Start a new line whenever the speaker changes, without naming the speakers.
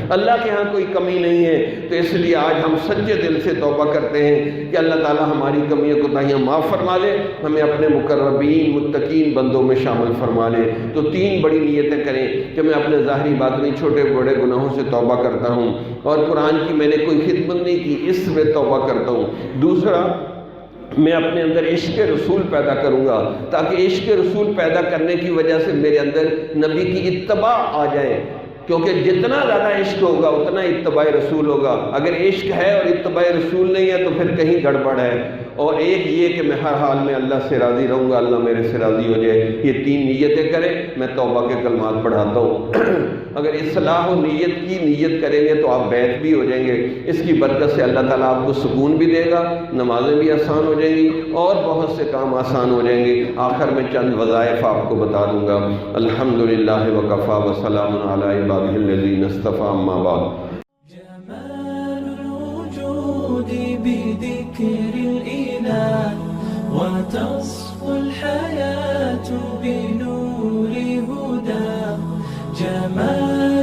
اللہ کے ہاں کوئی کمی نہیں ہے۔ تو اس لیے آج ہم سچے دل سے توبہ کرتے ہیں کہ اللہ تعالیٰ ہماری کمیوں کوتاہیاں معاف فرما لے، ہمیں اپنے مقربین متقین بندوں میں شامل فرما لے۔ تو 3 بڑی نیتیں کریں کہ میں اپنے ظاہری باطنی چھوٹے بڑے گناہوں سے توبہ کرتا ہوں، اور قرآن کی میں نے کوئی خدمت نہیں کی، اس میں توبہ کرتا ہوں۔ دوسرا، میں اپنے اندر عشق رسول پیدا کروں گا، تاکہ عشق رسول پیدا کرنے کی وجہ سے میرے اندر نبی کی اتباع آ جائے، کیونکہ جتنا زیادہ عشق ہوگا اتنا اتباع رسول ہوگا۔ اگر عشق ہے اور اتباع رسول نہیں ہے تو پھر کہیں گڑبڑ ہے۔ اور ایک یہ کہ میں ہر حال میں اللہ سے راضی رہوں گا، اللہ میرے سے راضی ہو جائے۔ یہ 3 نیتیں کریں، میں توبہ کے کلمات پڑھاتا ہوں۔ اگر اصلاح و نیت کی نیت کریں گے تو آپ بیت بھی ہو جائیں گے، اس کی برکت سے اللہ تعالیٰ آپ کو سکون بھی دے گا، نمازیں بھی آسان ہو جائیں گی اور بہت سے کام آسان ہو جائیں گے۔ آخر میں چند وظائف آپ کو بتا دوں گا۔ الحمدللہ وکفیٰ وسلام علی عبادہ الذین اصطفیٰ، اما بعد۔
وتصفو الحياة بنور هدى جمال